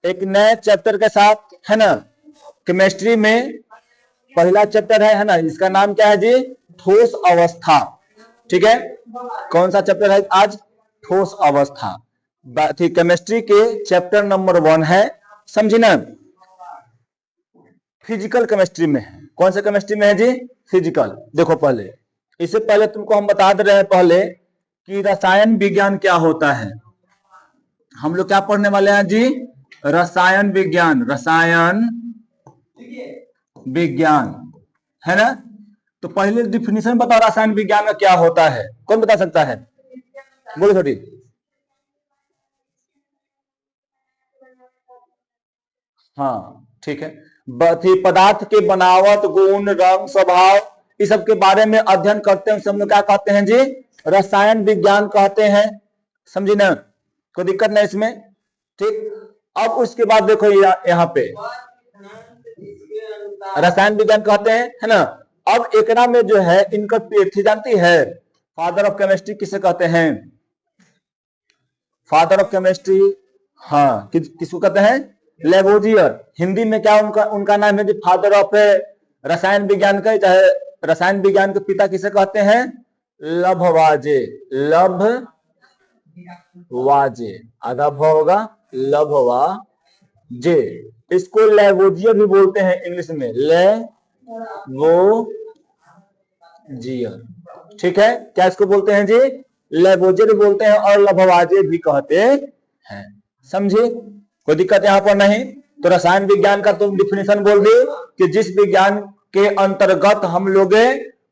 एक नए चैप्टर के साथ, है ना। केमिस्ट्री में पहला चैप्टर है ना, इसका नाम क्या है जी? ठोस अवस्था। ठीक है, कौन सा चैप्टर है आज? ठोस अवस्था। केमिस्ट्री के चैप्टर नंबर 1 है, समझी ना। फिजिकल केमिस्ट्री में है। कौन सा केमिस्ट्री में है जी? फिजिकल। देखो पहले, इससे पहले तुमको हम बता दे रहे हैं पहले कि रसायन विज्ञान क्या होता है। हम लोग क्या पढ़ने वाले हैं जी? रसायन विज्ञान। रसायन विज्ञान, है ना। तो पहले डिफिनेशन बताओ, रसायन विज्ञान में क्या होता है? कौन बता सकता है? बोलो छोटी। हाँ ठीक है। पदार्थ के बनावट, गुण, रंग, स्वभाव, इस सब के बारे में अध्ययन करते हैं, हम लोग क्या कहते हैं जी? रसायन विज्ञान कहते हैं। समझी ना, कोई दिक्कत नहीं इसमें। ठीक, अब उसके बाद देखो यहाँ पे रसायन विज्ञान कहते हैं, है ना। अब एकरा में जो है इनका पीएचडी जानती है? फादर ऑफ केमिस्ट्री किसे कहते हैं? फादर ऑफ केमिस्ट्री, हाँ, किसको कहते हैं? लेवोजियर। हिंदी में क्या उनका उनका नाम है? फादर ऑफ रसायन विज्ञान का, चाहे रसायन विज्ञान के पिता किसे कहते हैं? लभवाजे। लभवाजे, आधा भ होगा, लभवाजे। इसको लेवोजियर भी बोलते हैं इंग्लिश में, लेवोजियर। ठीक है, क्या इसको बोलते हैं जी? लेवोजियर बोलते हैं और लभवाजे भी कहते हैं। समझे, कोई दिक्कत यहाँ पर नहीं। तो रसायन विज्ञान का तुम डिफिनेशन बोल दी कि जिस विज्ञान के अंतर्गत हम लोग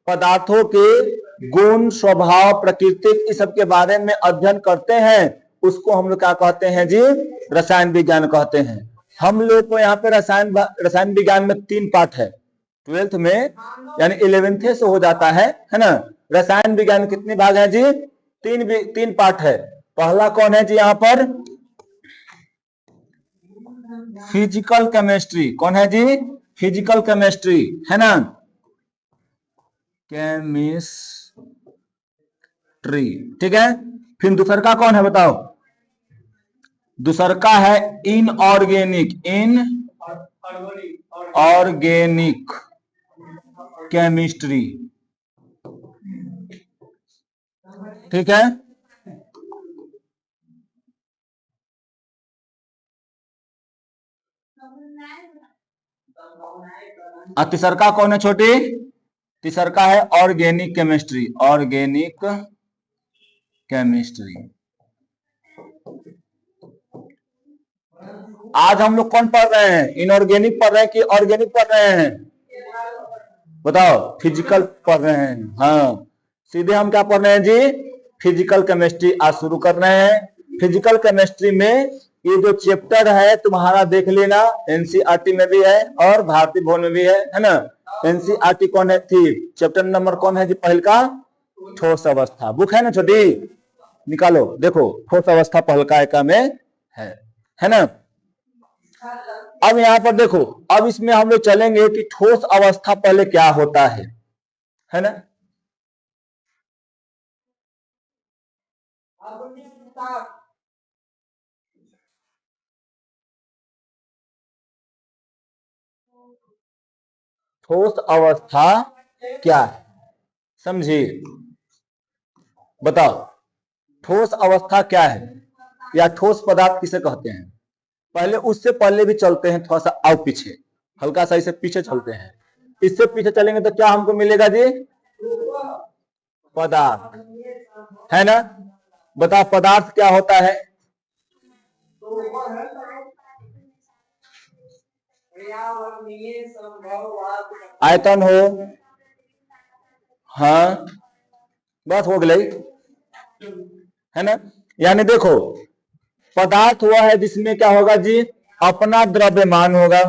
पदार्थों के गुण, स्वभाव, प्रकृति, इस सब के बारे में अध्ययन करते हैं, उसको हम लोग क्या कहते हैं जी? रसायन विज्ञान कहते हैं। हम लोग को यहाँ पे रसायन विज्ञान में 3 पार्ट है। 12th में यानी 11th से हो जाता है ना। रसायन विज्ञान कितने भाग हैं जी? 3 पार्ट है। पहला कौन है जी यहाँ पर? Physical chemistry. कौन है जी? फिजिकल केमिस्ट्री, है ना। केमिस्ट्री, ठीक है। फिर दूसरा का कौन है बताओ? दूसरा का है इनऑर्गेनिक। इनऑर्गेनिक केमिस्ट्री, ठीक है। तीसरा का कौन है छोटी? तीसरा का है ऑर्गेनिक केमिस्ट्री। Organic chemistry. आज हम लोग कौन पढ़ रहे हैं? इनऑर्गेनिक पढ़ रहे हैं कि ऑर्गेनिक पढ़ रहे हैं? बताओ। फिजिकल पढ़ रहे हैं, हाँ। सीधे हम क्या पढ़ रहे हैं जी? फिजिकल केमिस्ट्री आज शुरू कर रहे हैं। फिजिकल केमिस्ट्री में ये जो चैप्टर है तुम्हारा देख लेना, एनसीईआरटी में भी है और भारतीय भवन में भी है ना। एनसीईआरटी कौन है थी? चैप्टर नंबर कौन है जी? पहल का ठोस अवस्था। बुक है ना छोटी? निकालो, देखो ठोस अवस्था पहल का एका में है ना। अब यहाँ पर देखो, अब इसमें हम लोग चलेंगे कि ठोस अवस्था पहले क्या होता है ना। ठोस अवस्था क्या है, समझिए। बताओ, ठोस अवस्था क्या है या ठोस पदार्थ किसे कहते हैं? पहले उससे पहले भी चलते हैं, थोड़ा सा आओ पीछे, हल्का सा इसे पीछे चलते हैं। इससे पीछे चलेंगे तो क्या हमको मिलेगा जी? पदार्थ, है ना। बताओ पदार्थ क्या होता है? आयतन हो, हाँ, बस हो गई, है ना। यानी देखो, पदार्थ हुआ है जिसमें क्या होगा जी? अपना द्रव्यमान होगा,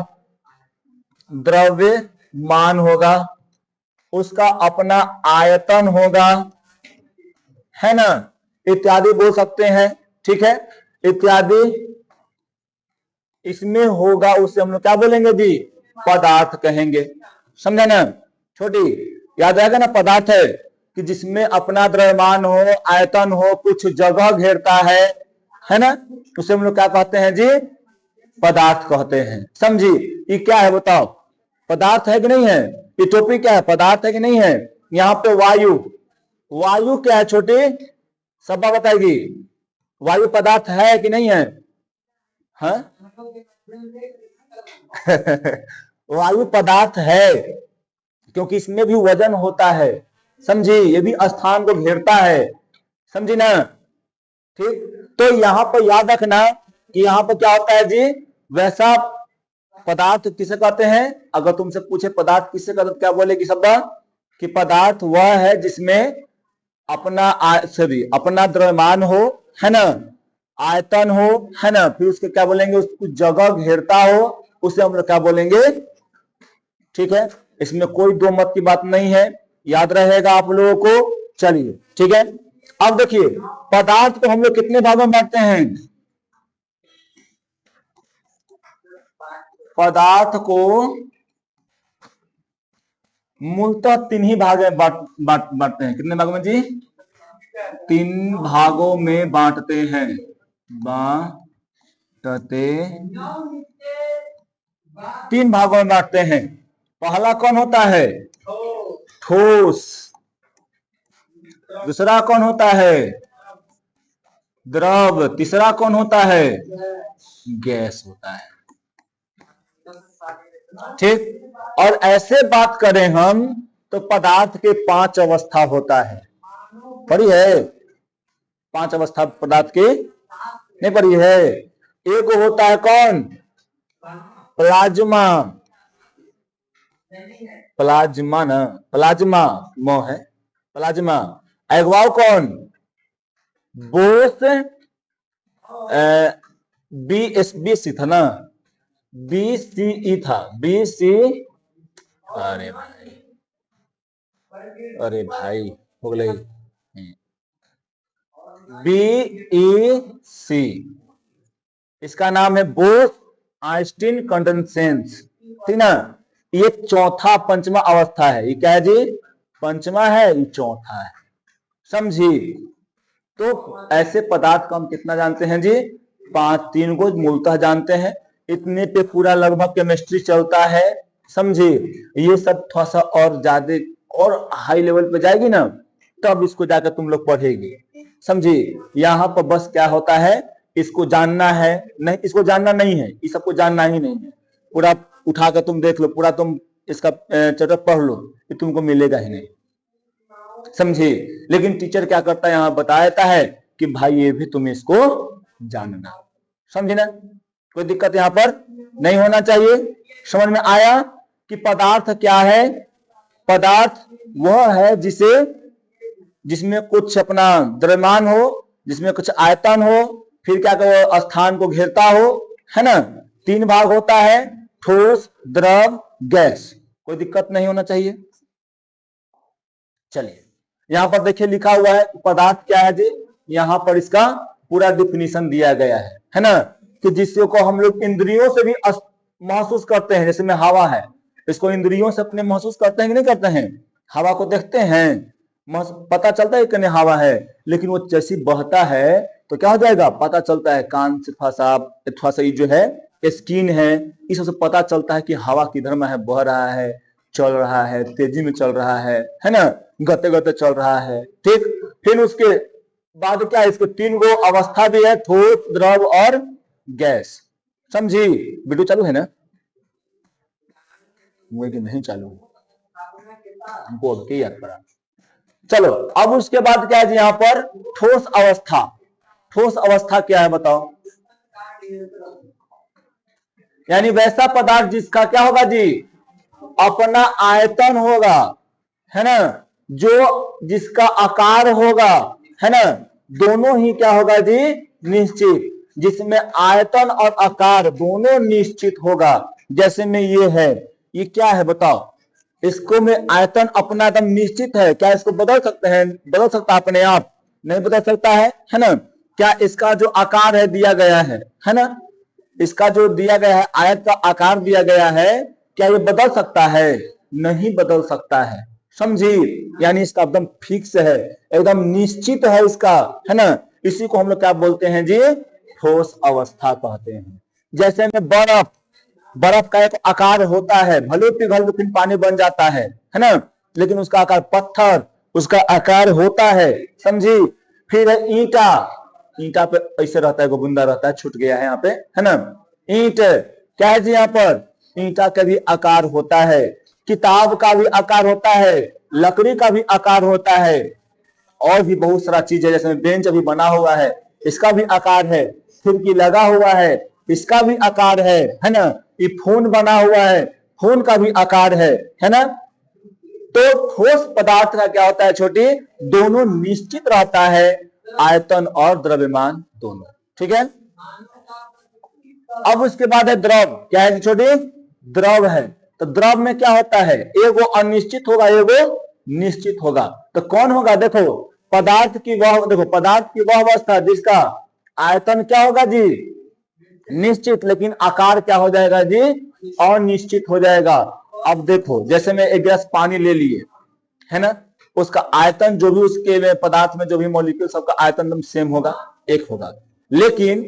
द्रव्यमान होगा, उसका अपना आयतन होगा, है ना, इत्यादि बोल सकते हैं, ठीक है। इत्यादि इसमें होगा, उसे हम लोग क्या बोलेंगे जी? पदार्थ कहेंगे। समझे ना छोटी? याद आएगा ना, पदार्थ है कि जिसमें अपना द्रव्यमान हो, आयतन हो, कुछ जगह घेरता है ना, उसे हम लोग क्या कहते हैं जी? पदार्थ कहते हैं। समझी? ये क्या है बताओ? पदार्थ है कि नहीं है? ये टोपी क्या है? पदार्थ है कि नहीं है? यहाँ पे वायु, वायु क्या है छोटे? सब बताएगी। वायु पदार्थ है कि नहीं है? हाँ? वायु पदार्थ है, क्योंकि इसमें भी वजन होता है। समझी? ये भी स्थान को घेरता है। समझी ना? ठीक। तो यहाँ पर याद रखना कि यहाँ पर क्या होता है जी, वैसा पदार्थ किसे कहते हैं? अगर तुमसे पूछे पदार्थ किसे कहते हैं, क्या बोलेगी शब्द? कि पदार्थ वह है जिसमें अपना अपना द्रव्यमान हो, है ना, आयतन हो, है ना, फिर उसके क्या बोलेंगे, उसको जगह घेरता हो, उसे हम लोग क्या बोलेंगे? ठीक है, इसमें कोई दो मत की बात नहीं है, याद रहेगा आप लोगों को। चलिए ठीक है, अब देखिए पदार्थ को हम लोग कितने भागों में बांटते हैं? पदार्थ को मूलतः तीन ही भाग में बांटते हैं। कितने भागों में जी? तीन भागों में बांटते हैं। बांटते तीन भागों में बांटते हैं। पहला कौन होता है? ठोस। दूसरा कौन होता है? द्रव। तीसरा कौन होता है? गैस होता है। ठीक। और ऐसे बात करें हम तो पदार्थ के 5 अवस्था होता है। पढ़ी है? 5 अवस्था पदार्थ के नहीं पढ़ी है? एक होता है कौन? प्लाज्मा। प्लाज्मा ना, प्लाज्मा मोह है, प्लाज्मा। अगवाओ कौन? बोस। बी था ना, BCE था, BC। अरे भाई हो गई। BEC, इसका नाम है बोस आइंस्टीन कंडेंसेंस। ठीक ना? ये चौथा पंचमा अवस्था है। ये क्या है जी? पंचमा है, ये चौथा है। समझी? तो ऐसे पदार्थ को हम कितना जानते हैं जी? 3 को मूलतः जानते हैं। इतने पे पूरा लगभग केमिस्ट्री चलता है। समझे? ये सब थोड़ा सा और ज्यादा और हाई लेवल पे जाएगी ना, तब इसको जाकर तुम लोग पढ़ेगी। समझे? यहाँ पर बस क्या होता है, इसको जानना है, नहीं इसको जानना नहीं है, इस सबको जानना ही नहीं है। पूरा उठाकर तुम देख लो, पूरा तुम इसका चैप्टर पढ़ लो, ये तुमको मिलेगा ही नहीं। समझे? लेकिन टीचर क्या करता है, यहाँ बता देता है कि भाई ये भी तुम इसको जानना। समझे ना? कोई दिक्कत यहाँ पर नहीं होना चाहिए। समझ में आया कि पदार्थ क्या है? पदार्थ वह है जिसमें कुछ अपना द्रव्यमान हो, जिसमें कुछ आयतन हो, फिर क्या कहो, स्थान को घेरता हो, है ना। 3 भाग होता है, ठोस, द्रव, गैस। कोई दिक्कत नहीं होना चाहिए। चलिए यहाँ पर देखिए लिखा हुआ है पदार्थ क्या है जी। यहाँ पर इसका पूरा डिफिनीशन दिया गया है ना, कि जिसको को हम लोग इंद्रियों से भी महसूस करते हैं। जैसे में हवा है, इसको इंद्रियों से अपने महसूस करते हैं कि नहीं करते हैं? हवा को देखते हैं, पता चलता है कि हवा है, लेकिन वो जैसी बहता है तो क्या हो जाएगा, पता चलता है। कान से थोड़ा सा जो है स्किन है, इस सबसे पता चलता है कि हवा किधर में है, बह रहा है, चल रहा है, तेजी में चल रहा है ना, गते गते चल रहा है। ठीक। फिर उसके बाद क्या है, इसको 3 गो अवस्था भी है, ठोस, द्रव और गैस। समझी? वीडियो चालू है ना? मुझे नहीं चालू, हमको अब याद पड़ा। चलो अब उसके बाद क्या है जी, यहाँ पर ठोस अवस्था। ठोस अवस्था क्या है बताओ? यानी वैसा पदार्थ जिसका क्या होगा जी, अपना आयतन होगा, है ना, जो जिसका आकार होगा, है ना, दोनों ही क्या होगा जी, निश्चित। जिसमें आयतन और आकार दोनों निश्चित होगा। जैसे में ये है, ये क्या है बताओ? इसको में आयतन अपना एकदम निश्चित है। क्या इसको बदल सकते हैं? बदल सकता है अपने आप? नहीं बदल सकता है ना। क्या इसका जो आकार है दिया गया है ना, इसका जो दिया गया है आयत का आकार दिया गया है, क्या ये बदल सकता है? नहीं बदल सकता है। समझी? यानी इसका एकदम फिक्स है, एकदम निश्चित है इसका, है ना। इसी को हम लोग क्या बोलते हैं जी, ठोस अवस्था कहते हैं। जैसे में बर्फ, बर्फ का एक आकार होता है, भले पिघल के फिर पानी बन जाता है ना, लेकिन उसका आकार, पत्थर उसका आकार होता है, समझी। फिर है ईंटा, ईंटा पे ऐसे रहता है, बुंदा रहता है, छूट गया है यहाँ पे, है ना। ईंट क्या है जी, यहाँ पर ईंटा का भी आकार होता है, किताब का भी आकार होता है, लकड़ी का भी आकार होता है, और भी बहुत सारा चीज है, जैसे बेंच अभी बना हुआ है, इसका भी आकार है, खिड़की लगा हुआ है, इसका भी आकार है ना। ये फोन बना हुआ है, फोन का भी आकार है ना। तो ठोस पदार्थ का क्या होता है छोटी, दोनों निश्चित रहता है, आयतन और द्रव्यमान दोनों, ठीक है। अब उसके बाद है द्रव, क्या है छोटी, द्रव है। तो द्रव में क्या होता है, एगो अनिश्चित होगा, एगो निश्चित होगा। तो कौन होगा, देखो पदार्थ की वह, देखो पदार्थ की वह अवस्था जिसका आयतन क्या होगा जी, निश्चित, लेकिन आकार क्या हो जाएगा जी, अनिश्चित हो जाएगा। अब देखो जैसे मैं एक गिलास पानी ले लिए, है ना, उसका आयतन जो भी उसके पदार्थ में जो भी मॉलिक्यूल सबका आयतन एकदम सेम होगा, एक होगा। लेकिन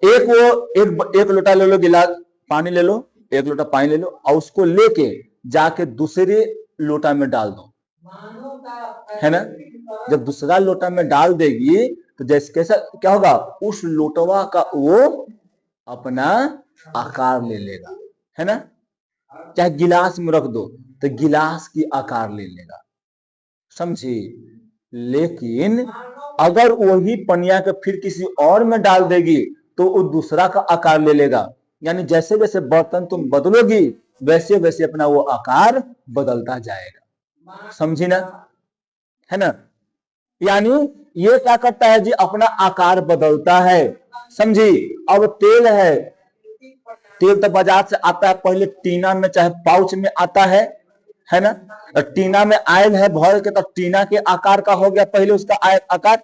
एक लोटा ले लो, गिलास पानी ले लो, एक लोटा पानी ले लो, और उसको लेके जाके दूसरे लोटा में डाल दो, है ना। जब दूसरा लोटा में डाल देगी तो जैसे कैसा क्या होगा, उस लोटवा का वो अपना आकार ले लेगा, है ना। चाहे गिलास में रख दो तो गिलास की आकार ले लेगा, समझी। लेकिन अगर वही पनिया के फिर किसी और में डाल देगी तो वो दूसरा का आकार ले लेगा। यानी जैसे जैसे बर्तन तुम बदलोगी वैसे वैसे अपना वो आकार बदलता जाएगा, समझी ना, है ना। यानी ये क्या करता है जी, अपना आकार बदलता है, समझी। अब तेल है, तेल तो बाजार से आता है, पहले टीना में चाहे पाउच में आता है ना। टीना में आयल है भर के, तो टीना के आकार का हो गया, पहले उसका आकार,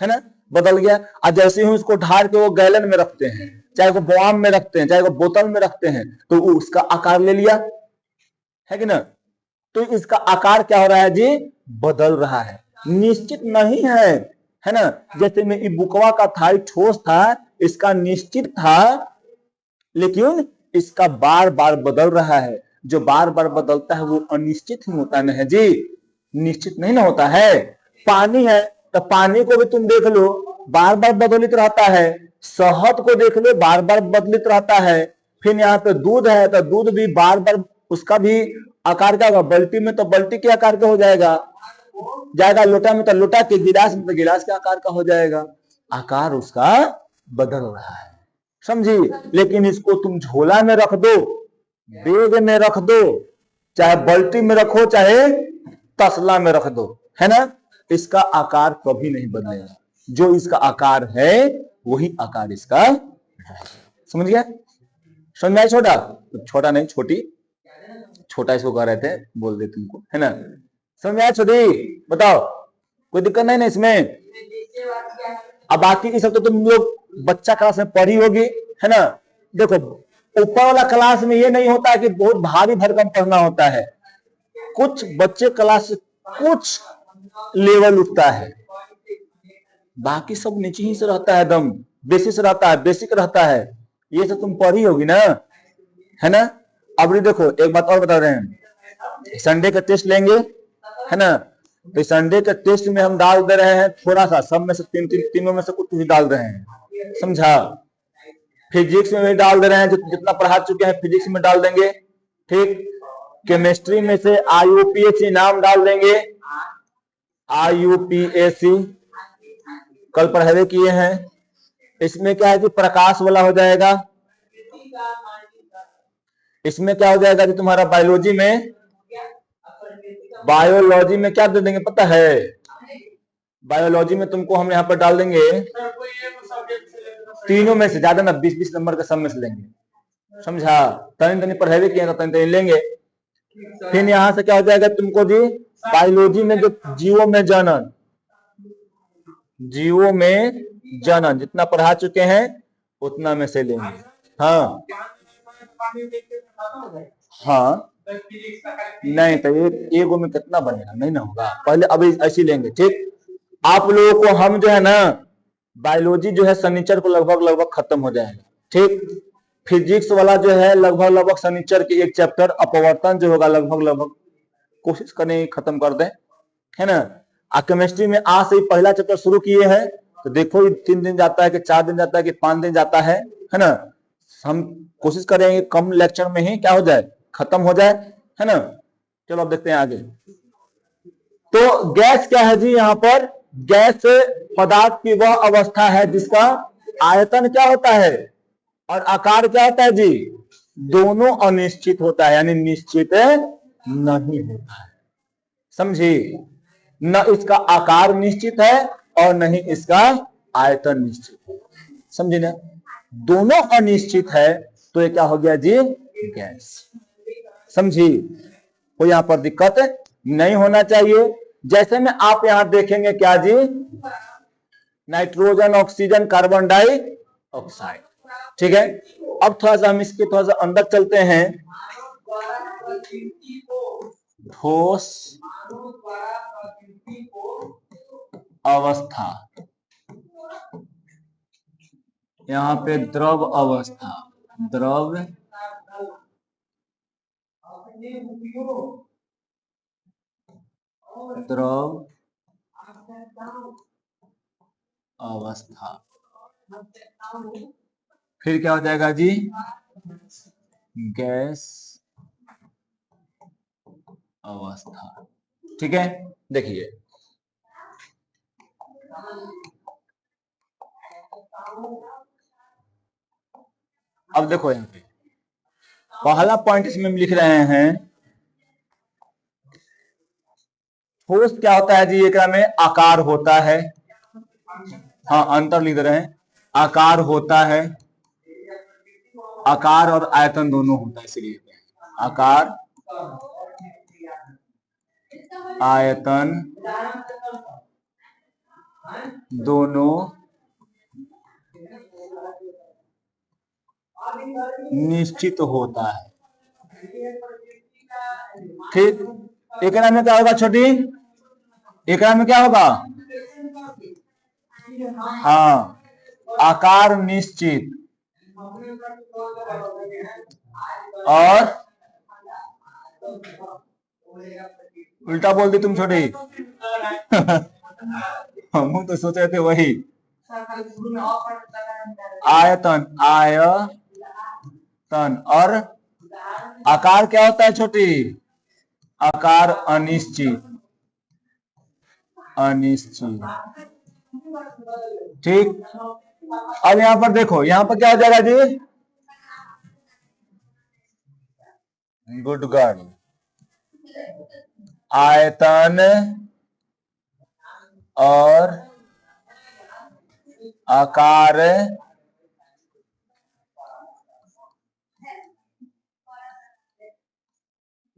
है ना, बदल गया। और जैसे ही उसको ढार के वो गैलन में रखते हैं, चाहे वो बोआम में रखते हैं, चाहे वो बोतल में रखते हैं, तो उसका आकार ले लिया, है कि ना। तो इसका आकार क्या हो रहा है जी, बदल रहा है, निश्चित नहीं है ना। जैसे में ये बुकवा का था, ठोस था, इसका निश्चित था, लेकिन इसका बार बार बदल रहा है। जो बार बार बदलता है वो अनिश्चित ही होता है जी, निश्चित नहीं ना होता है। पानी है तो पानी को भी तुम देख लो, बार बार बदलित रहता है। शहद को देख लो, बार बार बदलित रहता है। फिर यहाँ पे दूध है तो दूध भी बार बार, उसका भी आकार क्या होगा, बल्टी में तो बल्टी के आकार का हो जाएगा, लोटा में तो लोटा के, गिलास में तो गिलास के आकार का हो जाएगा। आकार उसका बदल रहा है, समझी। लेकिन इसको तुम झोला में रख दो, बैग में रख दो, चाहे बाल्टी में रखो, चाहे तसला में रख दो, है ना, इसका आकार कभी नहीं बदलेगा। जो इसका आकार है वही आकार इसका है। समझ गया, समझ में आया। छोटा, छोटा नहीं छोटी, छोटा इसको कह रहे थे, बोल दे तुमको, है ना। समझ में आया छोटी, बताओ, कोई दिक्कत नहीं ना इसमें। अब बाकी की सब तो तुम लोग बच्चा क्लास में पढ़ी होगी, है ना। देखो ऊपर वाला क्लास में ये नहीं होता है कि बहुत भारी भरकम पढ़ना होता है, कुछ बच्चे क्लास कुछ लेवल उठता है, बाकी सब नीचे ही से रहता है, एकदम बेसिक रहता है, बेसिक रहता है। ये सब तुम पढ़ी होगी ना, है ना। अब देखो एक बात और बता रहे हैं, संडे का टेस्ट लेंगे, है ना। तो संडे के टेस्ट में हम डाल दे रहे हैं थोड़ा सा, सब में से तीनों में से कुछ भी डाल रहे हैं, समझा। फिजिक्स में भी डाल दे रहे हैं, जितना पढ़ा चुके हैं फिजिक्स में डाल देंगे, ठीक। केमिस्ट्री में से IUPAC नाम डाल देंगे, IUPAC कल पढ़ावे किए हैं। इसमें क्या है कि प्रकाश वाला हो जाएगा। इसमें क्या हो जाएगा कि तुम्हारा बायोलॉजी में क्या दे देंगे पता है, बायोलॉजी में तुमको हम यहाँ पर डाल देंगे तीनों में से, ज्यादा ना 20-20 नंबर का सब में से लेंगे, समझा। तनी तनी पढ़ाई किए तो तनी तनी लेंगे। फिर यहाँ से क्या हो जाएगा तुमको जी, बायोलॉजी में जो जीवों में जनन जितना पढ़ा चुके हैं उतना में से लेंगे। हाँ हाँ, नहीं तो एगो में कितना बनेगा, नहीं ना होगा, पहले अभी ऐसे लेंगे, ठीक। आप लोगों को हम जो है ना बायोलॉजी जो है शनिचर को लगभग खत्म हो जाएगा, ठीक। फिजिक्स वाला जो है लगभग लगभग शनिचर के एक चैप्टर अपवर्तन जो होगा लगभग लगभग कोशिश करें खत्म कर दें, है ना। केमिस्ट्री में आज से ही पहला चैप्टर शुरू किए हैं, तो देखो 3 दिन जाता है कि 4 दिन जाता है कि 5 दिन जाता है ना। हम कोशिश करेंगे कम लेक्चर में ही क्या हो जाए, खत्म हो जाए, है ना। चलो अब देखते हैं आगे। तो गैस क्या है जी, यहाँ पर गैस पदार्थ की वह अवस्था है जिसका आयतन क्या होता है और आकार क्या होता है जी, दोनों अनिश्चित होता है, यानी निश्चित नहीं होता है। समझी, न इसका आकार निश्चित है और नहीं इसका आयतन निश्चित है। समझी ना, दोनों अनिश्चित है तो ये क्या हो गया जी, गैस। समझी, कोई यहां पर दिक्कत नहीं होना चाहिए। जैसे में आप यहां देखेंगे क्या जी, नाइट्रोजन, ऑक्सीजन, कार्बन डाइऑक्साइड, ठीक है। अब थोड़ा सा हम इसके थोड़ा सा अंदर चलते हैं। ठोस अवस्था, यहाँ पे द्रव अवस्था, द्रव अवस्था, फिर क्या हो जाएगा जी, गैस अवस्था। ठीक है, देखिए अब देखो यहाँ पे पहला पॉइंट इसमें हम लिख रहे हैं, ठोस क्या होता है जी, एक में आकार होता है, हाँ अंतर लिख रहे हैं, आकार होता है, आकार और आयतन दोनों होता है, इसलिए आकार आयतन दोनों निश्चित होता है। ठीक, एक में क्या होगा छोटी, एक में क्या होगा, हाँ आकार निश्चित और उल्टा बोल दी तुम छोटी हम तो सोच रहे थे वही, आयतन और आकार क्या होता है छोटी, आकार अनिश्चित, ठीक। अब यहां पर देखो, यहां पर क्या हो जाएगा जी, गुड गर्ल, आयतन और आकार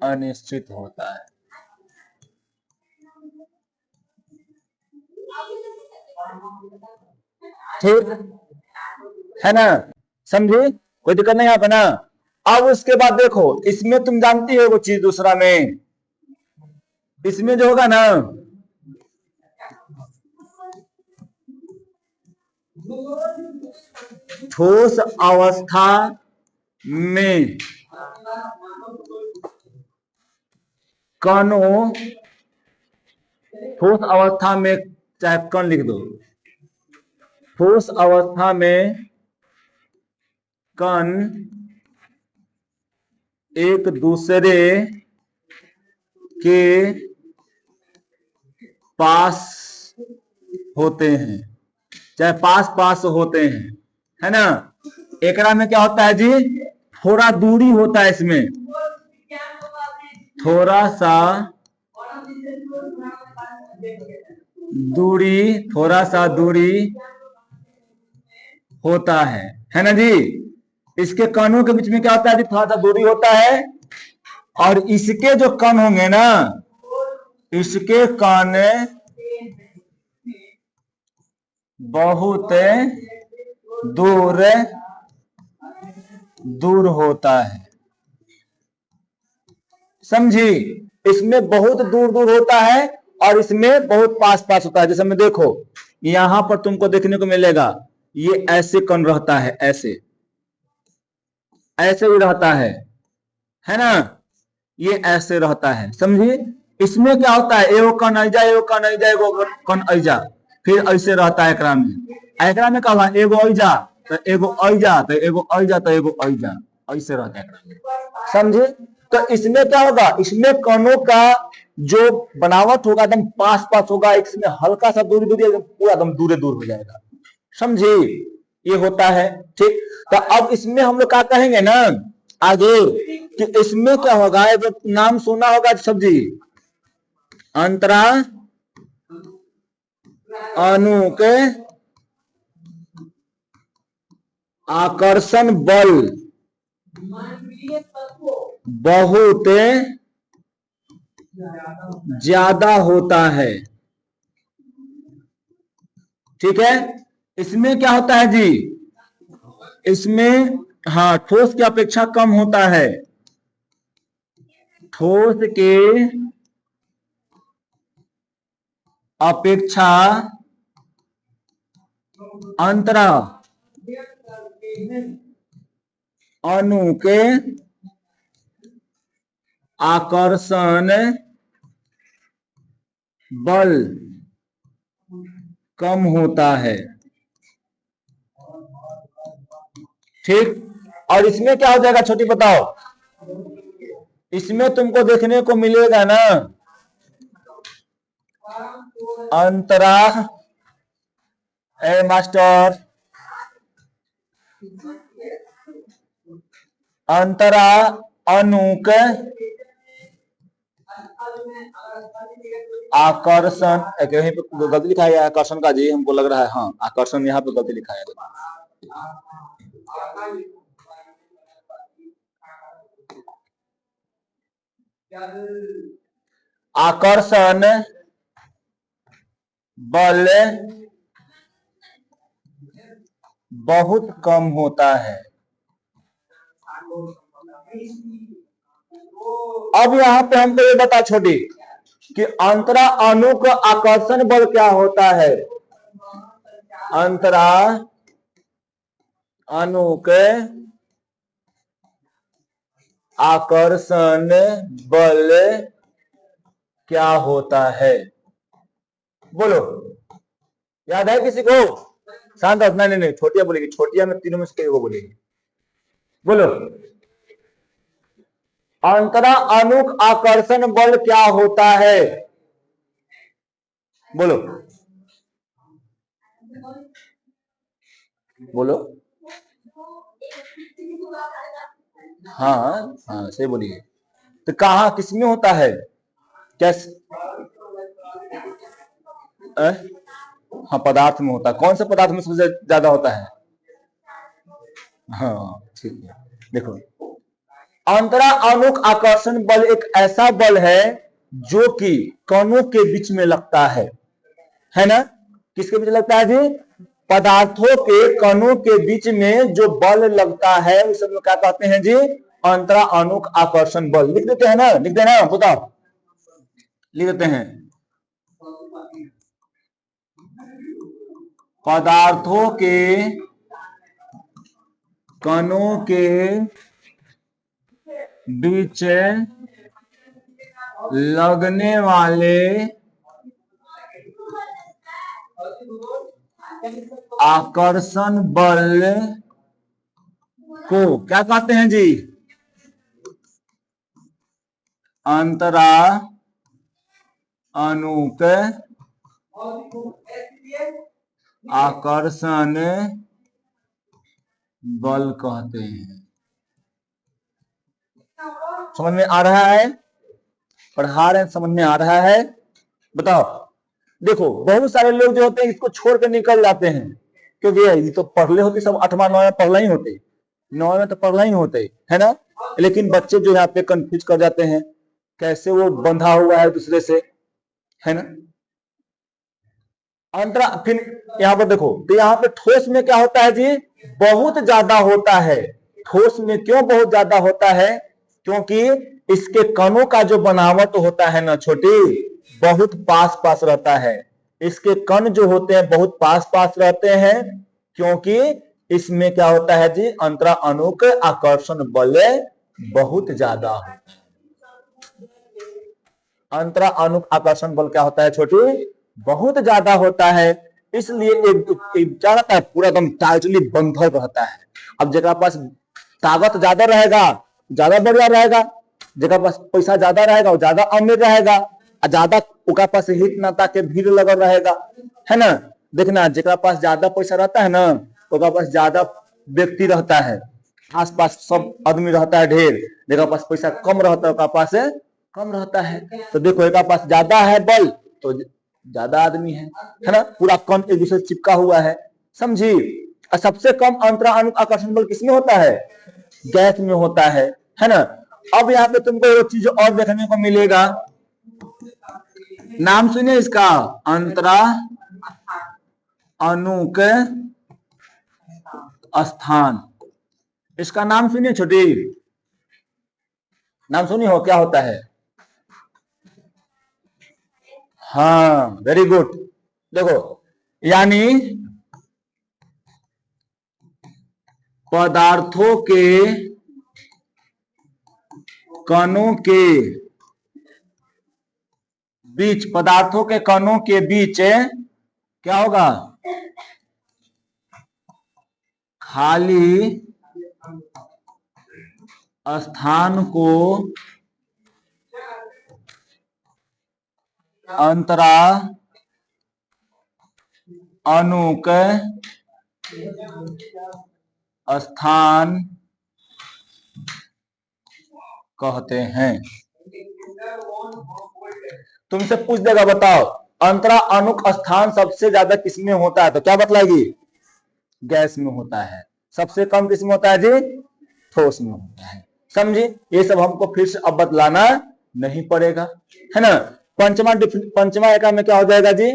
अनिश्चित होता है। ठीक है ना, समझे, कोई दिक्कत नहीं यहाँ पे ना। अब उसके बाद देखो, इसमें तुम जानती हो वो चीज, दूसरा में इसमें जो होगा ना, ठोस अवस्था में कणों, ठोस अवस्था में, चाहे कण लिख दो, ठोस अवस्था में कण एक दूसरे के पास होते हैं, चाहे पास पास होते हैं, है ना। एकरा में क्या होता है जी, थोड़ा दूरी होता है, इसमें थोड़ा सा दूरी होता है ना जी। इसके कणों के बीच में क्या होता है जी, थोड़ा सा दूरी होता है, और इसके जो कण होंगे ना, इसके कण बहुत दूर होता है। समझी, इसमें बहुत दूर दूर होता है और इसमें बहुत पास पास होता है। जैसे में देखो, यहां पर तुमको देखने को मिलेगा, ये ऐसे कण रहता है, ऐसे, ऐसे भी रहता है ना, ये ऐसे रहता है, समझिए। इसमें क्या होता है, एगो कन ऐजा एगो कन ऐजा एगो कन ऐजा, फिर ऐसे रहता है एकरा में। एकरा में क्या हुआ, एगो ऐजा तो एगो ऐजा तो एगो ऐजा तो एगो ऐजा, ऐसे रहता है एकरा में, समझे। तो इसमें क्या होगा, इसमें कणों का जो बनावट होगा एकदम पास पास होगा, इसमें हल्का सा दूरी दूरी पूरा एकदम दूर दूर हो जाएगा, समझे, ये होता है। ठीक, तो अब इसमें हम लोग क्या कहेंगे ना आगे, कि इसमें क्या होगा, नाम सुना होगा सब्जी, अंतरा अणु के आकर्षण बल बहुत ज्यादा होता है। ठीक है, इसमें क्या होता है जी, इसमें हाँ ठोस की अपेक्षा कम होता है, ठोस के अपेक्षा अंतरा अणु के आकर्षण बल कम होता है। ठीक, और इसमें क्या हो जाएगा छोटी बताओ, इसमें तुमको देखने को मिलेगा ना अंतरा ए मास्टर, अंतरा अणु के आकर्षण, यहीं पे गलती लिखा है आकर्षण का जी, हमको लग रहा है, हाँ आकर्षण यहाँ पे गलती लिखा है, आकर्षण बल बहुत कम होता है। अब यहाँ पे हमको ये बता छोटी कि अंतरा अणु का आकर्षण बल क्या होता है, अंतरा अणु के आकर्षण बल क्या होता है, बोलो, याद है किसी को, शांत रखना, नहीं छोटिया बोलेगी, छोटिया में तीनों में से कोई बोलेगी, बोलो, अंतरा अणु आकर्षण बल क्या होता है, बोलो बोलो, हाँ हाँ सही बोलिए, तो कहा किसमें होता है, कैसे, हाँ पदार्थ में होता है, कौन से पदार्थ में सबसे ज्यादा होता है, हाँ ठीक है, देखो अंतरा अणु आकर्षण बल एक ऐसा बल है जो कि कणों के बीच में लगता है ना, किसके बीच लगता है जी, पदार्थों के कणों के बीच में जो बल लगता है उसे हम लोग क्या कहते हैं जी, अंतरा अणु आकर्षण बल, लिख देते हैं ना, लिख देना, बताओ, लिख देते हैं, पदार्थों के कणों के बीच लगने वाले आकर्षण बल को क्या कहते हैं जी, अंतरा अणु के आकर्षण बल कहते हैं। समझ में आ रहा है, पढ़ा रहे हैं, समझ में आ रहा है, बताओ। देखो बहुत सारे लोग जो होते हैं इसको छोड़ कर निकल जाते हैं, क्योंकि ये तो पढ़ले होते, सब 8वां 9वां पढ़ला ही होते, 9वां में तो पढ़ला ही होते है ना, लेकिन बच्चे जो यहाँ पे कंफ्यूज कर जाते हैं, कैसे वो बंधा हुआ है दूसरे से, है ना। अंतरा, फिर यहाँ पर देखो, तो यहाँ पे ठोस में क्या होता है जी, बहुत ज्यादा होता है, ठोस में क्यों बहुत ज्यादा होता है, क्योंकि इसके कणों का जो बनावट होता है ना छोटी, बहुत पास पास रहता है, इसके कण जो होते हैं बहुत पास पास रहते हैं, क्योंकि इसमें क्या होता है जी, अंतरा अणु के आकर्षण बल बहुत ज्यादा होता है। अंतरा अणु आकर्षण बल क्या होता है छोटी, बहुत ज्यादा होता है, इसलिए क्या रहता है, पूरा एकदम टाइटली बंधल रहता है। अब जगह पास ताकत ज्यादा रहेगा, ज्यादा बढ़िया रहेगा, जगह पास पैसा ज्यादा रहेगा, वो ज्यादा अमीर रहेगा, ज्यादा उनका पास हित नाता के भीड़ लगल रहेगा, है ना। देखना जगह पास ज्यादा पैसा रहता है ना, उनका पास ज्यादा व्यक्ति रहता है, आसपास सब आदमी रहता है ढेर, जगह पास पैसा कम रहता है, उनका पास कम रहता है। तो देखो एक पास ज्यादा है बल तो ज्यादा आदमी है ना, पूरा कण एक दूसरे से चिपका हुआ है, समझी। और सबसे कम अंतरा अणु आकर्षण बल किसमें होता है, गैस में होता है ना। अब यहाँ पे तुमको एक चीज और देखने को मिलेगा, नाम सुनिए इसका, अंतरा अणु के स्थान, इसका नाम सुनिए छोटी, नाम सुनी हो, क्या होता है। हाँ वेरी गुड, देखो यानी पदार्थों के कणों के बीच, पदार्थों के कणों के बीच क्या होगा, खाली स्थान को अंतरा अणु के स्थान कहते हैं। तुमसे पूछ देगा बताओ अंतरा अणु का स्थान सबसे ज्यादा किसमें होता है, तो क्या बतलाएगी, गैस में होता है। सबसे कम किसमें होता है जी, ठोस में होता है, समझी। ये सब हमको फिर से अब बतलाना नहीं पड़ेगा, है ना। पंचमा एका में क्या हो जाएगा जी,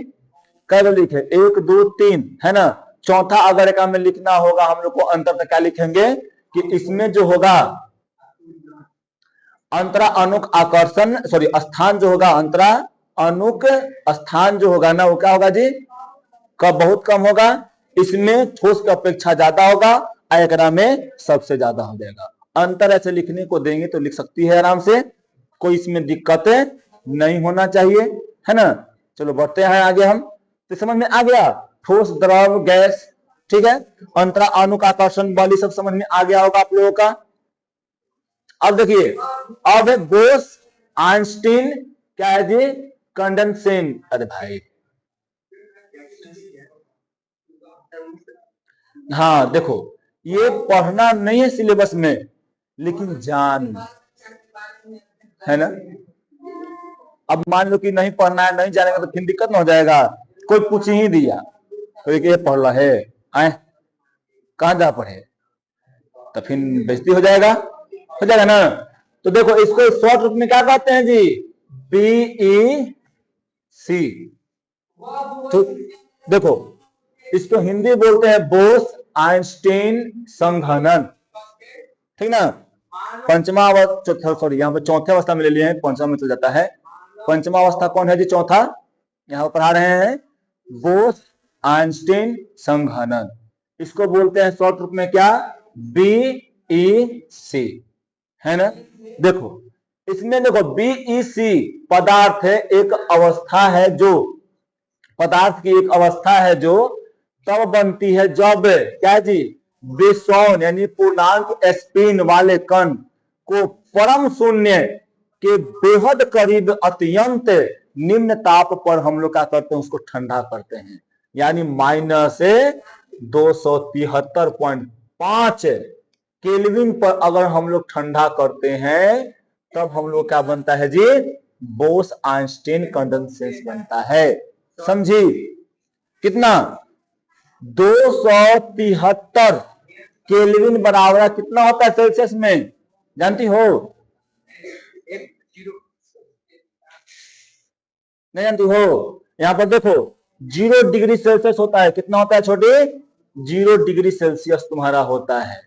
कब लिखे, 1 2 3, है ना। चौथा अगर एका में लिखना होगा हम लोग को अंतर, तो क्या लिखेंगे कि इसमें जो होगा अंतरा अणुक आकर्षण, सॉरी स्थान जो होगा, अंतरा अणुक स्थान जो होगा ना, वो क्या होगा जी, कब बहुत कम होगा, इसमें ठोस की अपेक्षा ज्यादा होगा, एकरा में सबसे ज्यादा हो जाएगा। अंतर ऐसे लिखने को देंगे तो लिख सकती है आराम से, कोई इसमें दिक्कत नहीं होना चाहिए, है ना। चलो बढ़ते हैं आगे हम, तो समझ में आ गया, ठोस द्रव गैस, ठीक है, अंतरा अणुक आकर्षण बल सब समझ में आ गया होगा आप लोगों का। अब देखिए, अब है बोस आइंस्टीन क्या है जी, कंडेंसेशन। अरे भाई हाँ देखो, ये पढ़ना नहीं है सिलेबस में, लेकिन जान है ना। अब मान लो कि नहीं पढ़ना है, नहीं जानेगा तो फिर दिक्कत ना हो जाएगा, कोई पूछ ही दिया तो ये पढ़ रहा है, आए कहां जा पढ़े, तो फिर बेइज्जती हो जाएगा ना। तो देखो इसको शॉर्ट रूप में क्या कहते हैं जी, BEC। तो देखो इसको हिंदी बोलते हैं बोस आइंस्टीन संघनन, ठीक ना। पंचमा अवस्था, सॉरी यहाँ पे चौथे अवस्था में ले लिए हैं, पंचमा में चल जाता है। पंचमा अवस्था कौन है जी, चौथा यहाँ पढ़ा रहे हैं, बोस आइंस्टीन संघनन, इसको बोलते हैं शॉर्ट रूप में क्या, BEC, है ना। देखो इसमें देखो BEC पदार्थ है, एक अवस्था है जो, पदार्थ की एक अवस्था है जो तब बनती है जब क्या जी, विषौन यानी पूर्णांक स्पिन वाले कण को परम शून्य के बेहद करीब अत्यंत निम्न ताप पर हम लोग क्या करते हैं, उसको ठंडा करते हैं, यानी -273.5 केल्विन पर अगर हम लोग ठंडा करते हैं, तब हम लोग क्या बनता है जी, बोस आइंस्टीन कंडेंसेशन बनता है, समझी। कितना, 273 केल्विन बराबर कितना होता है सेल्सियस में, जानती हो, नहीं जानती हो। यहां पर देखो 0 डिग्री सेल्सियस होता है, कितना होता है छोटे, 0 डिग्री सेल्सियस तुम्हारा होता है,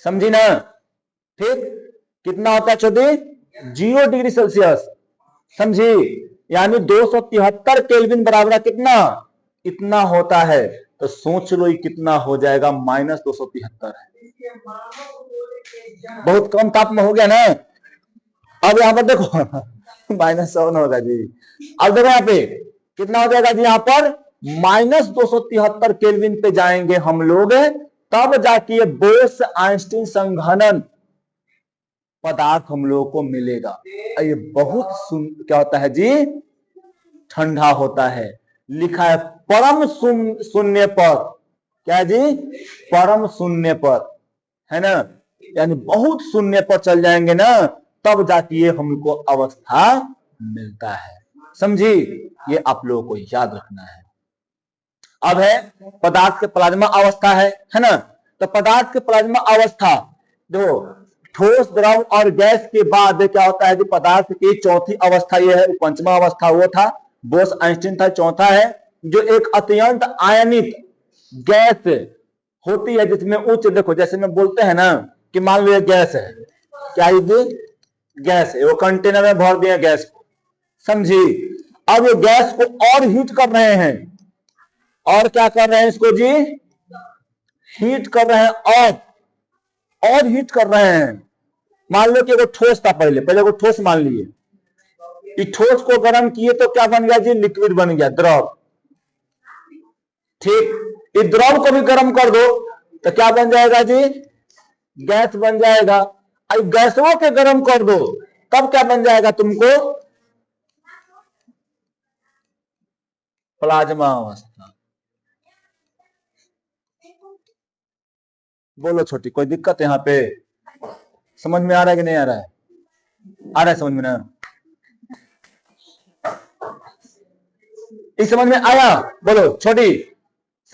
समझी ना। ठीक, कितना होता है छोटे, 0 डिग्री सेल्सियस, समझी। यानी 273 केल्विन बराबर कितना, इतना होता है। तो सोच लो ये कितना हो जाएगा, -273 है। बहुत कम ताप में हो गया ना। अब यहाँ पर देखो -7 होगा जी। अब देखो यहाँ पे कितना हो जाएगा जी, यहाँ पर -273 केल्विन पे जाएंगे हम लोग, तब जाके बोस आइंस्टीन संघनन पदार्थ हम लोगों को मिलेगा। ये बहुत क्या होता है जी, ठंडा होता है। लिखा है परम शून्य पर, क्या जी, परम शून्य पर, है ना, यानी बहुत शून्य पर चल जाएंगे ना, तब जाके ये हमको अवस्था मिलता है। समझी, ये आप लोगों को याद रखना है। अब है पदार्थ के प्लाज्मा अवस्था है ना। तो पदार्थ के प्लाज्मा अवस्था देखो, ठोस, द्रव और गैस के बाद क्या होता है कि पदार्थ की चौथी अवस्था ये है, पंचमा अवस्था वो था, बोस आइंस्टीन था। चौथा है जो एक अत्यंत आयनित गैस होती है, जिसमें उच्च, देखो जैसे में बोलते हैं ना कि मान लो ये गैस है, क्या ये गैस है, वो कंटेनर में भर दिए गैस को, समझी। अब ये गैस को और हीट कर रहे हैं, और क्या कर रहे हैं इसको जी, हीट कर रहे हैं, और हीट कर रहे हैं। मान लो कि वो ठोस था, पहले वो ठोस मान लिए, इस ठोस को गर्म किए तो क्या बन गया जी, लिक्विड बन गया, द्रव। ठीक, इस द्रव को भी गर्म कर दो तो क्या बन जाएगा जी, गैस बन जाएगा। अब गैसों के गर्म कर दो तब क्या बन जाएगा तुमको, प्लाज्मा अवस्था। बोलो छोटी, कोई दिक्कत यहाँ पे? समझ में आ रहा है कि नहीं आ रहा है? आ रहा है समझ में ना? इस समझ में आया? बोलो छोटी,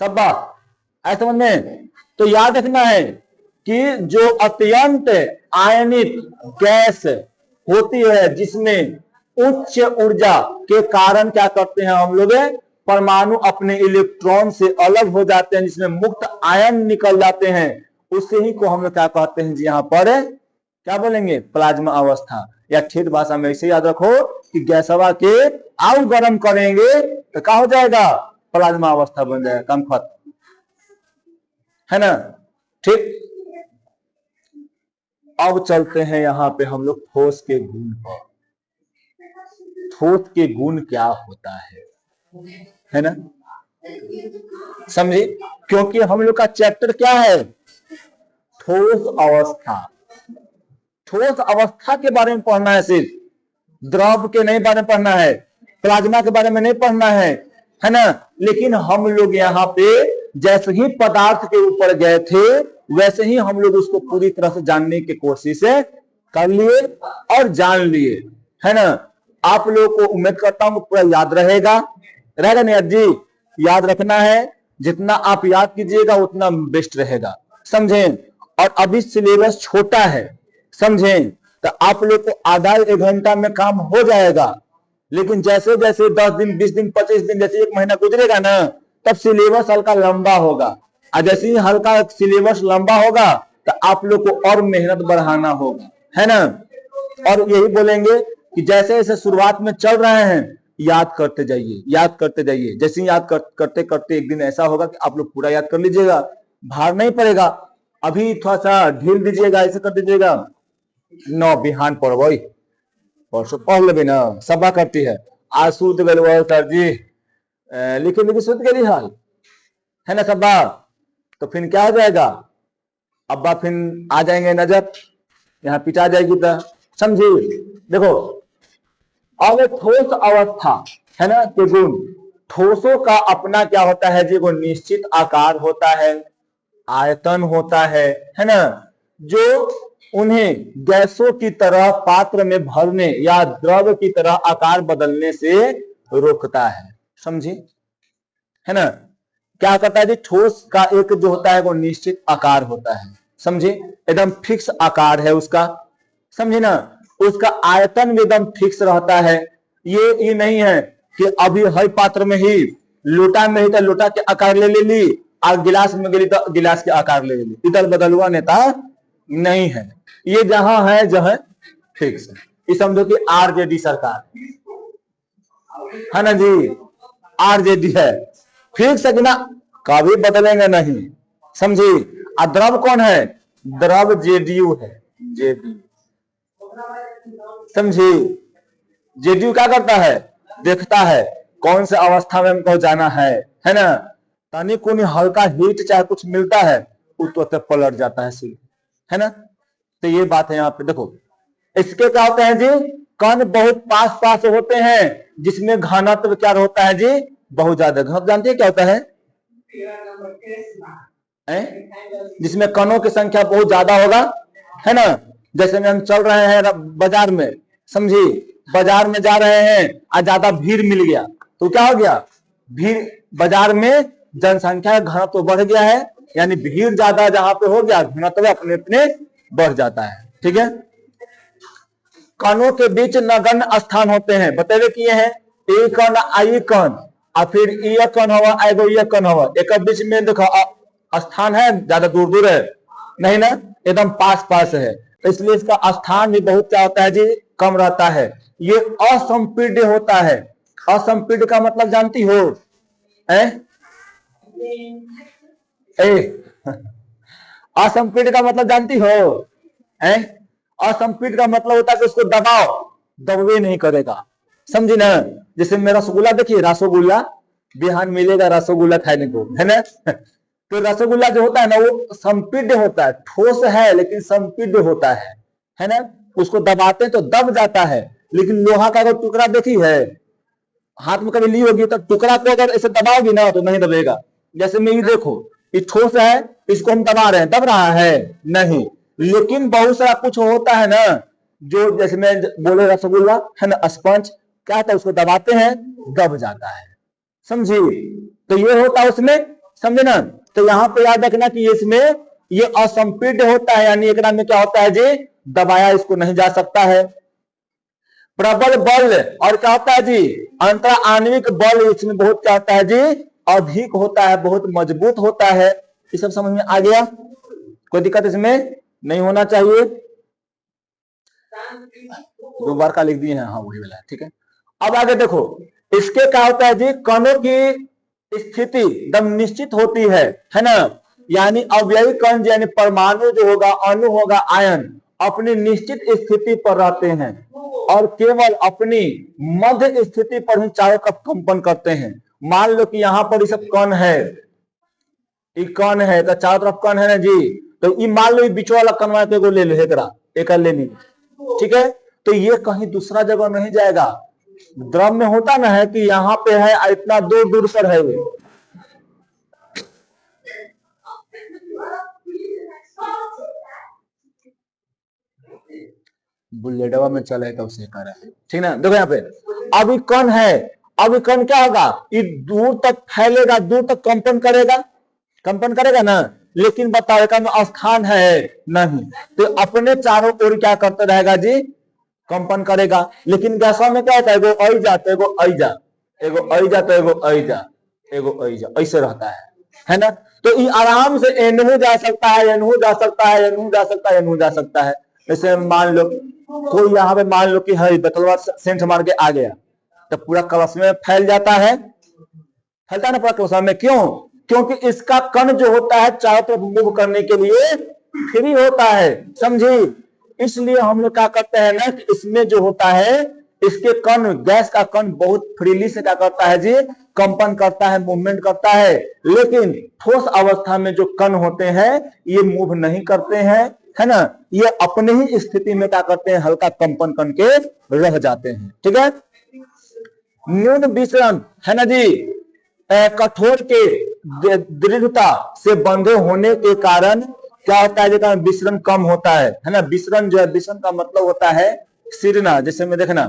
सब्बा, आया समझ में? तो याद रखना है कि जो अत्यंत आयनित गैस होती है, जिसमें उच्च ऊर्जा के कारण क्या करते हैं हम लोग, परमाणु अपने इलेक्ट्रॉन से अलग हो जाते हैं, जिसमें मुक्त आयन निकल जाते हैं, उसे ही को हम लोग क्या कहते हैं जी, यहाँ पर क्या बोलेंगे, प्लाज्मा अवस्था। या ठेठ भाषा में इसे याद रखो कि गैसवा के आउ गर्म करेंगे तो क्या हो जाएगा, प्लाज्मा अवस्था बन जाएगा, कम खत्म, है ना। ठीक, अब चलते हैं यहाँ पे हम लोग ठोस के गुण पर। ठोस के गुण क्या होता है ना, समझे, क्योंकि हम लोग का चैप्टर क्या है, ठोस अवस्था। ठोस अवस्था के बारे में पढ़ना है, सिर्फ द्रव के नहीं बारे में पढ़ना है, प्लाज्मा के बारे में नहीं पढ़ना है ना। लेकिन हम लोग यहाँ पे जैसे ही पदार्थ के ऊपर गए थे, वैसे ही हम लोग उसको पूरी तरह से जानने की कोशिश कर लिए और जान लिए, है ना। आप लोगों को उम्मीद करता हूं पूरा याद रहेगा नहीं जी? याद रखना है, जितना आप याद कीजिएगा उतना बेस्ट रहेगा, समझें। और अभी सिलेबस छोटा है, समझें, तो आप लोग को आधा 1 घंटा में काम हो जाएगा। लेकिन जैसे जैसे 10 दिन, 20 दिन, 25 दिन, जैसे 1 महीना गुजरेगा ना, तब सिलेबस हल्का लंबा होगा। और जैसे ही हल्का सिलेबस लंबा होगा तो आप लोग को और मेहनत बढ़ाना होगा, है ना। और यही बोलेंगे कि जैसे जैसे शुरुआत में चल रहे हैं, याद करते जाइए, याद करते जाइए। जैसे ही याद करते करते एक दिन ऐसा होगा कि आप लोग पूरा याद कर लीजिएगा, भार नहीं पड़ेगा। अभी थोड़ा सा ढील दीजिएगा, ऐसे कर दीजिएगा, 9 बिहान पढ़ो, परसों पढ़ लेबे ना, सभा करती है। आज सूत गए सर जी, लिखे लिखे सूत गई हाल, है ना सभा। तो फिर क्या हो जाएगा, अब्बा फिर आ जाएंगे नजर, यहाँ पिटा जाएगी। तो समझिए, देखो अब एक ठोस अवस्था है ना के गुण। ठोसों का अपना क्या होता है जी, वो निश्चित आकार होता है, आयतन होता है ना, जो उन्हें गैसों की तरह पात्र में भरने या द्रव की तरह आकार बदलने से रोकता है, समझी, है ना। क्या करता है जी, ठोस का एक जो होता है वो निश्चित आकार होता है, समझे, एकदम फिक्स आकार है उसका, समझे ना। उसका आयतन भी एकदम फिक्स रहता है। ये नहीं है कि अभी हर पात्र में ही, लोटा में ही तो लोटा के आकार ले ली, और गिलास में गली तो गिलास के आकार ले ली, इधर बदलुआ नेता नहीं है। ये जहां है जहां फिक्स है। ये समझो कि आरजेडी सरकार है ना जी, आरजेडी है, फिक्स है कि ना, कभी बदलेंगे नहीं, समझी। और द्रव कौन है? द्रव जेडीयू है, जेडीयू, समझी। जेडीयू क्या करता है? देखता है कौन से अवस्था में हमको जाना है ना। तनी कोनी हल्का हीट चाहे कुछ मिलता है, वो तो पलट जाता है सीधे, है ना। तो ये बात है यहाँ पे देखो। इसके क्या होते हैं जी? कण बहुत पास पास होते हैं, जिसमें घनत्व क्या होता है जी? बहुत ज्यादा। घनत्व जानते हैं क्या होता है? जिसमें कणों की संख्या बहुत ज्यादा होगा, है ना। जैसे में हम चल रहे हैं बाजार में, समझी, बाजार में जा रहे हैं और ज्यादा भीड़ मिल गया तो क्या हो गया? भीड़, बाजार में जनसंख्या का घनत्व बढ़ गया है, यानी भीड़ ज्यादा जहां पे हो गया, घनत्व अपने अपने बढ़ जाता है, ठीक है। कणों के बीच नगण्य स्थान होते हैं, बतेवे किए हैं। ए कण, आई कण, और फिर ये कण हुआ, एगो ये कण हुआ, एक बीच में देखो स्थान है, ज्यादा दूर दूर है नहीं ना, एकदम पास पास है, इसलिए इसका स्थान भी बहुत क्या होता है जी? कम रहता है। ये असंपीड्य होता है। असंपीड्य का मतलब जानती हो? असंपीड्य का मतलब जानती हो? असंपीड्य का मतलब होता है कि उसको दबाओ, दबे नहीं करेगा, समझी ना। जैसे मेरा रसगुल्ला देखिए, रसगुल्ला बिहान मिलेगा रसगुल्ला खाने को, है ना। तो रसगुल्ला जो होता है ना, वो संपीड्य होता है, ठोस है लेकिन संपीड्य होता है ना। उसको दबाते हैं तो दब जाता है। लेकिन लोहा का अगर टुकड़ा देखी है, हाथ में कभी ली होगी, तो टुकड़ा को अगर ऐसे दबाओगी ना तो नहीं दबेगा। जैसे में ये देखो, ये ठोस है, इसको हम दबा रहे हैं, दब रहा है नहीं। लेकिन बहुत सारा कुछ होता है ना, जो जैसे मैं बोले रसगुल्ला है ना, स्पंज क्या होता है, उसको दबाते हैं दब जाता है, समझी। तो ये होता है उसमें, समझे ना। तो यहाँ पे याद रखना कि इसमें ये असंपीड्य होता है, यानी एक में क्या होता है जी? दबाया इसको नहीं जा सकता है। प्रबल बल और क्या होता है जी? अंतर आणविक बल इसमें बहुत क्या होता है जी? अधिक होता है, बहुत मजबूत होता है। ये सब समझ में आ गया? कोई दिक्कत इसमें नहीं होना चाहिए। 2 बार का लिख दिए हैं, हाँ वही वाला है, ठीक है। अब आगे देखो, इसके क्या होता है जी? कणों की स्थिति एकदम निश्चित होती है ना। यानी अवयवी कण यानी परमाणु जो होगा, अणु होगा, आयन अपनी निश्चित स्थिति पर रहते हैं और केवल अपनी मध्य स्थिति पर ही चारों तरफ कंपन करते हैं। मान लो कि यहाँ पर ये सब कण है, ये कण है तो चारों तरफ कण है ना जी। तो ये मान लो बीच वाला कण को ले लो, एक ले ली, ठीक है। तो ये कहीं दूसरा जगह नहीं जाएगा। द्रव में होता ना है कि यहाँ पे है, इतना दूर दूर पर है वो, बुलेटवा में चले तो उसे कर, ठीक ना। देखो यहाँ पे अभी कण है, अभी कण क्या होगा? ये दूर तक फैलेगा, दूर तक कंपन करेगा, कंपन करेगा ना। लेकिन बताओ एक स्थान है नहीं, तो अपने चारों ओर क्या करते रहेगा जी? कंपन करेगा। लेकिन गैसों में क्या होता है? एगो ऐजा तो एगो ऐजा, एगो ऐजा तो एगो ऐजा, एगो ऐजा, ऐसे रहता है ना। तो ये आराम से एनहू जा सकता है, एनहू जा सकता है, एनहू जा सकता है, एनहू जा सकता है। जैसे मान लो कोई यहाँ पे मान लो कि है बतलवा सेंट मार के आ गया, तो पूरा कलश में फैल जाता है, फैलता है ना पूरा कलश में। क्यों? क्योंकि इसका कण जो होता है चारों तरफ मूव करने के लिए फ्री होता है, समझी। इसलिए हम लोग क्या करते हैं ना कि इसमें जो होता है, इसके कण, गैस का कण बहुत फ्रीली से क्या करता है जी? कंपन करता है, मूवमेंट करता है। लेकिन ठोस अवस्था में जो कण होते हैं ये मूव नहीं करते हैं, है ना। ये अपने ही स्थिति में क्या करते हैं? हल्का कंपन करके रह जाते हैं, ठीक है। न्यून विचलन है ना जी, कठोर के दृढ़ता से बंधे होने के कारण क्या होता है? जैसे विचलन कम होता है ना। विचलन जो है, विचलन का मतलब होता है सिरना, जैसे में देखना,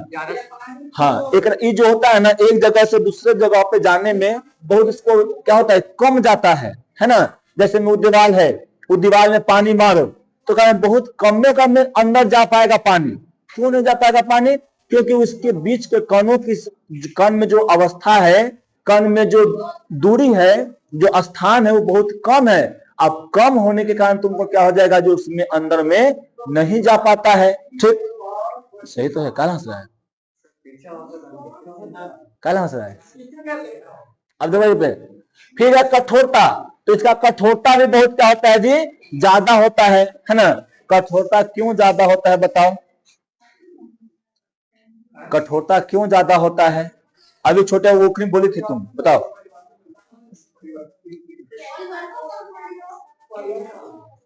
हाँ, एक ये जो होता है ना, एक जगह से दूसरे जगह पे जाने में बहुत इसको क्या होता है? कम जाता है ना। जैसे में वो दीवार है, वो दीवार में पानी मारो तो क्या बहुत कम में अंदर जा पाएगा पानी। क्यों नहीं जा पाएगा पानी? क्योंकि उसके बीच के कणों की, कण में जो अवस्था है, कण में जो दूरी है, जो स्थान है, वो बहुत कम है। अब कम होने के कारण तुमको क्या हो जाएगा? जो उसमें अंदर में नहीं जा पाता है, ठीक। सही तो है, काला हंस रहा है, काला हंस रहा है। अब देखो पे फिर है कठोरता, तो इसका कठोरता भी बहुत क्या होता है जी, ज्यादा होता है ना। कठोरता क्यों ज्यादा होता है बताओ, कठोरता क्यों ज्यादा होता है? अभी छोटे ओखरी बोली थी तुम, बताओ।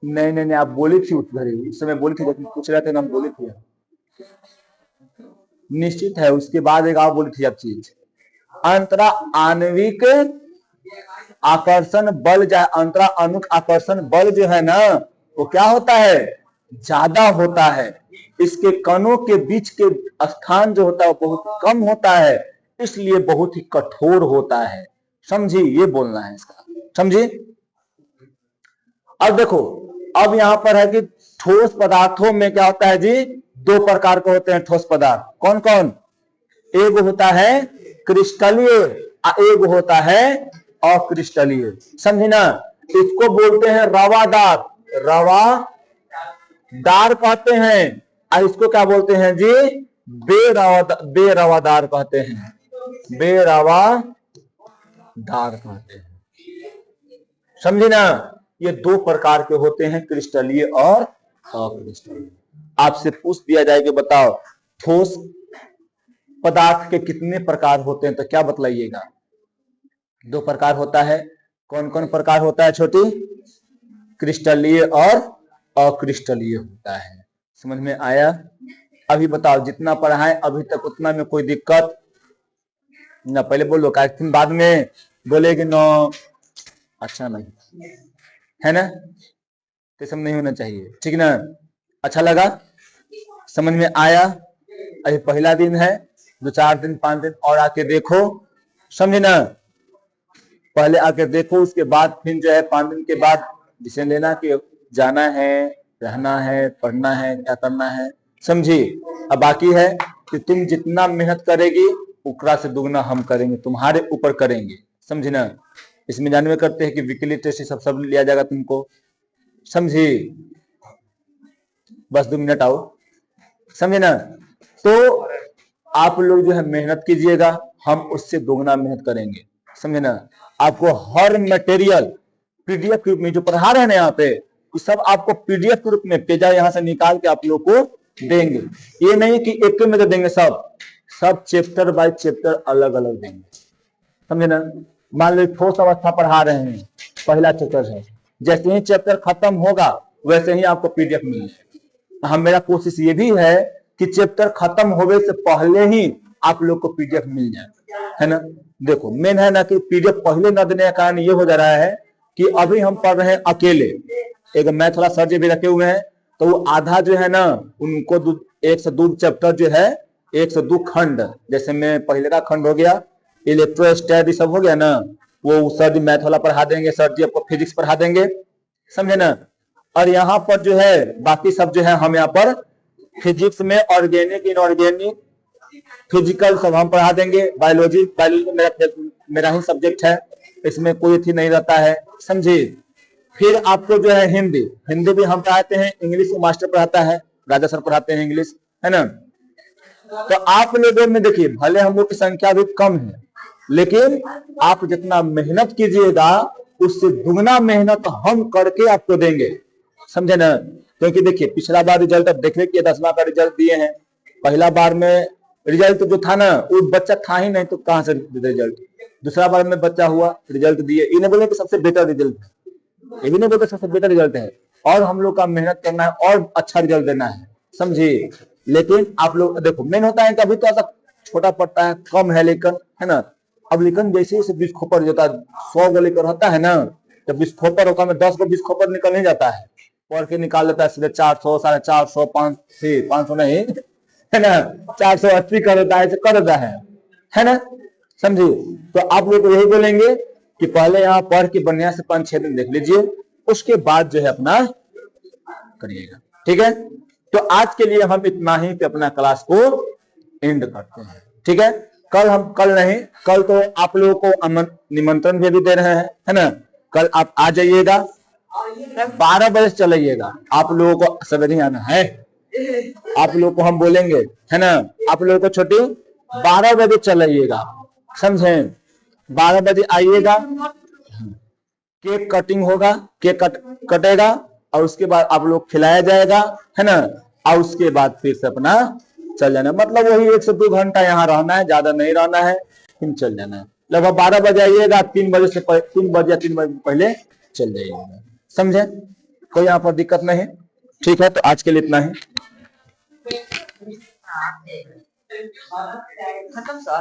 नहीं नहीं नहीं, आप बोली थी उस समय बोली थी, जब पूछ रहे थे ना, बोली थी। निश्चित है, उसके बाद एक आप बोली थी अब चीज, अंतरा आणविक आकर्षण बल, जो अंतरा आणविक आकर्षण बल जो है ना, वो क्या होता है, ज्यादा होता है। इसके कणों के बीच के स्थान जो होता है वो बहुत कम होता है, इसलिए बहुत ही कठोर होता है। समझी, ये बोलना है इसका, समझी। अब देखो, अब यहां पर है कि ठोस पदार्थों में क्या होता है जी, दो प्रकार के होते हैं ठोस पदार्थ। कौन कौन? एक होता है क्रिस्टलीय, एक होता है अक्रिस्टलीय। समझे ना, इसको बोलते हैं रवादार, रवादार कहते हैं, और इसको क्या बोलते हैं जी, बेरवादार कहते हैं, बेरवादार कहते हैं। समझे ना, ये दो प्रकार के होते हैं, क्रिस्टलीय और अक्रिस्टलीय। आपसे पूछ दिया जाए कि बताओ ठोस पदार्थ के कितने प्रकार होते हैं, तो क्या बतलाइएगा? दो प्रकार होता है। कौन कौन प्रकार होता है छोटी? क्रिस्टलीय और अक्रिस्टलीय होता है। समझ में आया? अभी बताओ, जितना पढ़ाए अभी तक उतना में कोई दिक्कत ना? पहले बोलो, कार्यक्रम बाद में बोलेगी नो, अच्छा नहीं है ना, तो सब नहीं होना चाहिए, ठीक ना? अच्छा लगा, समझ में आया? अभी पहला दिन है, 2-4 दिन 5 दिन और आके देखो, समझे ना? पहले आके देखो, उसके बाद फिर जो है 5 दिन के बाद डिसीजन लेना कि जाना है, रहना है, पढ़ना है, क्या करना है। समझी? अब बाकी है कि तुम जितना मेहनत करेगी उकरा से दुगना हम करेंगे, तुम्हारे ऊपर करेंगे। समझी ना? इसमें जानवे करते हैं कि वीकली टेस्ट सब लिया जाएगा तुमको। समझी? बस 2 मिनट आओ, समझे ना? तो आप लोग जो है मेहनत कीजिएगा, हम उससे दोगुना मेहनत करेंगे। समझे ना? आपको हर मटेरियल पीडीएफ के रूप में जो पढ़ा रहे हैं ना यहाँ पे, सब आपको पीडीएफ के रूप में पेजा यहाँ से निकाल के आप लोग को देंगे। ये नहीं कि एक में तो देंगे, सब चैप्टर बाय चैप्टर अलग अलग देंगे। समझे ना? मान लो ठोस अवस्था पढ़ा रहे हैं, पहला चैप्टर है, जैसे ही चैप्टर खत्म होगा वैसे ही आपको पीडीएफ मिल जाएगा। हम, मेरा कोशिश ये भी है कि चैप्टर खत्म होने से पहले ही आप लोग को पीडीएफ मिल जाए, है ना? देखो मेन है ना कि पीडीएफ पहले न देने का कारण ये हो जा रहा है कि अभी हम पढ़ रहे हैं अकेले, एक मैथ वाला सर जी भी रखे हुए हैं, तो वो आधा जो है ना उनको 1 से 2 चैप्टर जो है, 1 से 2 खंड, जैसे मैं पहले का खंड हो गया, इलेक्ट्रोस्टैटिक सब हो गया ना, वो सर जी मैथ वाला पढ़ा देंगे, सर जी आपको फिजिक्स पढ़ा देंगे। समझे ना? और यहाँ पर जो है बाकी सब जो है हम यहाँ पर फिजिक्स में ऑर्गेनिक, इनऑर्गेनिक, फिजिकल सब हम पढ़ा देंगे। बायोलॉजी मेरा ही सब्जेक्ट है, इसमें कोई थी नहीं रहता है। समझे? फिर आपको जो है हिंदी भी हम पढ़ाते हैं, इंग्लिश मास्टर पढ़ाता है, राजा सर पढ़ाते हैं इंग्लिश, है ना? तो आप लोगों में देखिए, भले हम लोग की संख्या भी कम है, लेकिन आप जितना मेहनत कीजिएगा उससे दुगना मेहनत हम करके आपको देंगे। समझे ना? क्योंकि देखिए पिछला बार रिजल्ट अब देख लिया, 10वां का रिजल्ट दिए हैं। पहला बार में रिजल्ट जो था ना, वो बच्चा था ही नहीं, तो कहां से रिजल्ट? दूसरा बार में बच्चा हुआ, रिजल्ट दिए। ये नहीं बोले कि सबसे बेटर रिजल्ट है, ये भी नहीं बोलते सबसे बेटर रिजल्ट है, और हम लोग का मेहनत करना है और अच्छा रिजल्ट देना है। समझिए? लेकिन आप लोग देखो, मेन होता है कि अभी तो ऐसा छोटा पड़ता है, कम है, लेकिन है ना, अब लेकिन जैसे से 20 खोपर होता है, 100 गो लेकर होता है ना, जब 20 खोपर होता है, 10 को 20 खोपर निकल नहीं जाता है, पढ़ के निकाल लेता है सीधे 400, 450, 500 नहीं, है ना, 480 कर देता है, ऐसे कर देता है ना? समझिए? तो आप लोग को यही बोलेंगे कि पहले यहाँ पढ़ के बढ़िया से 5-6 दिन देख लीजिए, उसके बाद जो है अपना करिएगा। ठीक है? तो आज के लिए हम इतना ही पे अपना क्लास को एंड करते हैं। ठीक है? कल नहीं, कल तो आप लोगों को निमंत्रण भी दे रहे हैं, है ना? कल आप आ जाइएगा, 12 बजे चलाइएगा, आप लोगों को सवेरे आना है। आप लोगों को हम बोलेंगे, है ना, आप लोगों को छुट्टी 12 बजे चलाइएगा, समझे? 12 बजे आइएगा, केक कटिंग होगा, केक कटेगा और उसके बाद आप लोग खिलाया जाएगा, है ना, और उसके बाद फिर से अपना चल जाना। मतलब वही 1 से 2 घंटा यहाँ रहना है, ज्यादा नहीं रहना है, फिर चल जाना है। लगभग 12 बजे आइएगा, 3 बजे से 3 बजे या 3 बजे पहले चल जाइएगा। समझे? कोई यहाँ पर दिक्कत नहीं? ठीक है, तो आज के लिए इतना ही। खत्म सर।